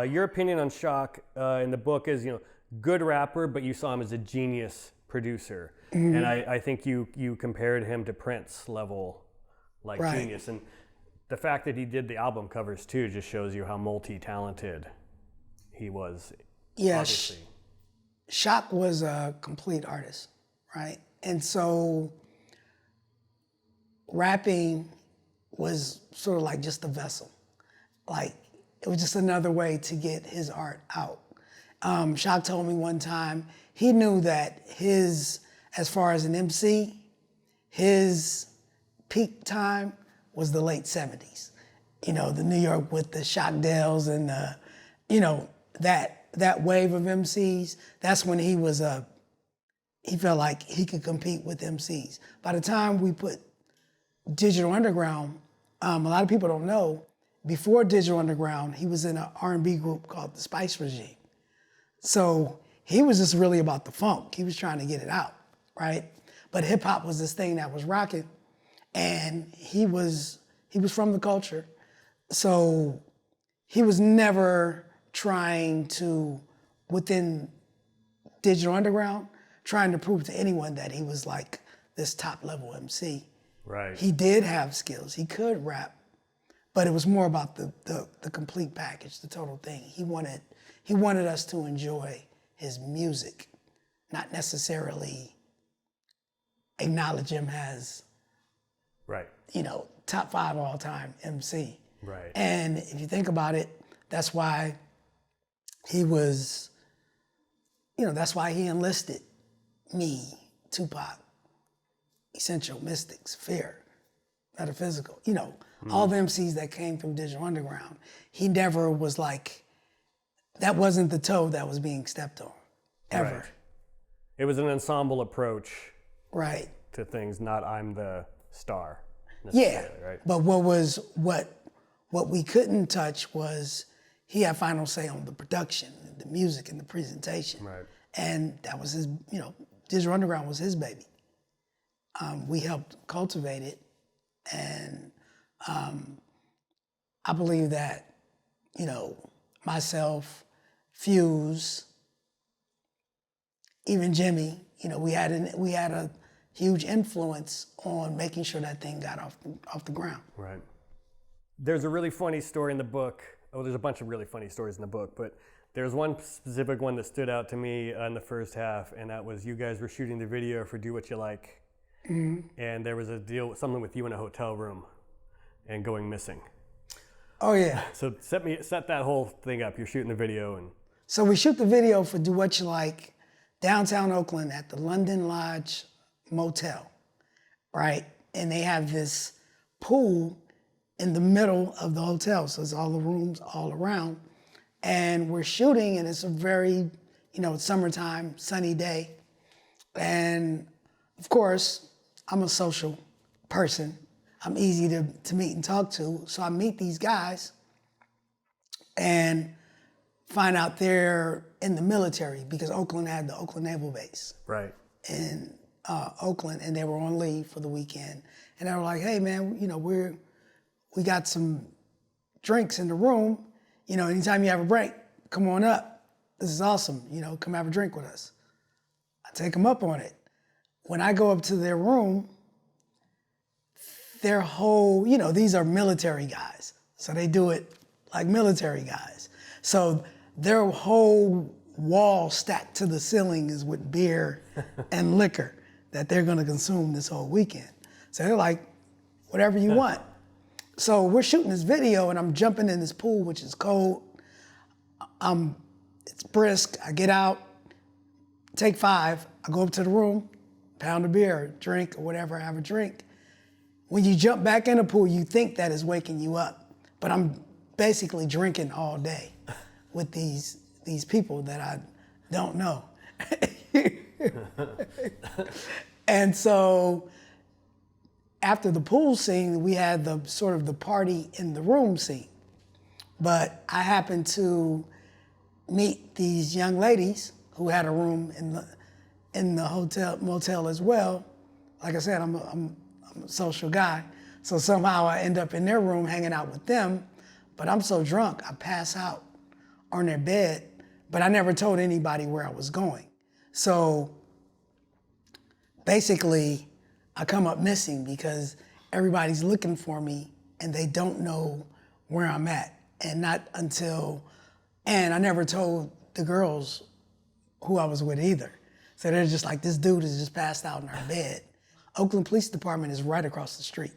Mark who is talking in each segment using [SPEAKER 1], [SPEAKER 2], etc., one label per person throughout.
[SPEAKER 1] Your opinion on Shock in the book is, good rapper, but you saw him as a genius producer. And I think you compared him to Prince level, like genius. And the fact that he did the album covers too just shows you how multi-talented he was.
[SPEAKER 2] Yeah,
[SPEAKER 1] obviously.
[SPEAKER 2] Shock was a complete artist, right? And so rapping was sort of like just a vessel. Like, it was just another way to get his art out. Shock told me one time, he knew that as far as an MC, his peak time was the late 70s. The New York with the Shockdales and that wave of MCs, that's when he felt like he could compete with MCs. By the time we put Digital Underground, a lot of people don't know, before Digital Underground, he was in an R&B group called the Spice Regime. So he was just really about the funk. He was trying to get it out, right? But hip hop was this thing that was rocking, and he was from the culture. So he was never trying to, within Digital Underground, trying to prove to anyone that he was like this top level MC.
[SPEAKER 1] Right.
[SPEAKER 2] He did have skills, he could rap, but it was more about the complete package, the total thing. He wanted us to enjoy his music, not necessarily acknowledge him as, top 5 all time MC.
[SPEAKER 1] Right.
[SPEAKER 2] And if you think about it, that's why he was, that's why he enlisted me, Tupac, Essential, Mystics, Fear, Metaphysical, all the MCs that came from Digital Underground. He never was like, that wasn't the toe that was being stepped on, ever.
[SPEAKER 1] Right. It was an ensemble approach
[SPEAKER 2] to
[SPEAKER 1] things, not I'm the star.
[SPEAKER 2] Yeah,
[SPEAKER 1] right?
[SPEAKER 2] But what we couldn't touch was he had final say on the production, the music, and the presentation.
[SPEAKER 1] Right.
[SPEAKER 2] And that was his, Digital Underground was his baby. We helped cultivate it, and I believe that, myself, Fuse, even Jimmy, we had a huge influence on making sure that thing got off the ground.
[SPEAKER 1] Right. There's a really funny story in the book. Oh, there's a bunch of really funny stories in the book, but there's one specific one that stood out to me in the first half, and that was you guys were shooting the video for Doowutchyalike, and there was a deal, something with you in a hotel room and going missing.
[SPEAKER 2] Oh yeah.
[SPEAKER 1] So set that whole thing up. You're shooting the video and.
[SPEAKER 2] So we shoot the video for Doowutchyalike downtown Oakland at the London Lodge Motel, right? And they have this pool in the middle of the hotel. So it's all the rooms all around. And we're shooting, and it's a very, it's summertime, sunny day. And of course, I'm a social person. I'm easy to meet and talk to. So I meet these guys and find out they're in the military, because Oakland had the Oakland Naval Base.
[SPEAKER 1] Right.
[SPEAKER 2] In Oakland, and they were on leave for the weekend. And they were like, hey man, we got some drinks in the room. Anytime you have a break, come on up. This is awesome. Come have a drink with us. I take them up on it. When I go up to their room, their whole, these are military guys. So they do it like military guys. So their whole wall stacked to the ceiling is with beer and liquor that they're gonna consume this whole weekend. So they're like, whatever you want. So we're shooting this video, and I'm jumping in this pool, which is cold. It's brisk. I get out, take 5. I go up to the room, pound of beer, drink, or whatever, have a drink. When you jump back in the pool, you think that is waking you up, but I'm basically drinking all day with these people that I don't know. And so after the pool scene, we had the sort of the party in the room scene. But I happened to meet these young ladies who had a room in the motel as well. Like I said, I'm a social guy. So somehow I end up in their room hanging out with them, but I'm so drunk, I pass out on their bed, but I never told anybody where I was going. So basically, I come up missing because everybody's looking for me and they don't know where I'm at. And I never told the girls who I was with either. So they're just like, this dude is just passed out in our bed. Oakland Police Department is right across the street.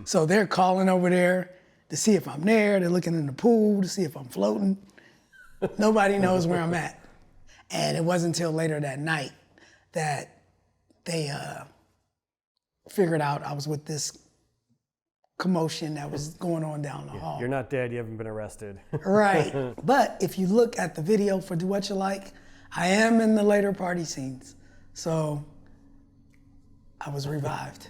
[SPEAKER 2] So they're calling over there to see if I'm there. They're looking in the pool to see if I'm floating. Nobody knows where I'm at. And it wasn't until later that night that they figured out I was with this commotion that was going on down the hall.
[SPEAKER 1] You're not dead, you haven't been arrested.
[SPEAKER 2] Right. But if you look at the video for Doowutchyalike, I am in the later party scenes. So I was revived.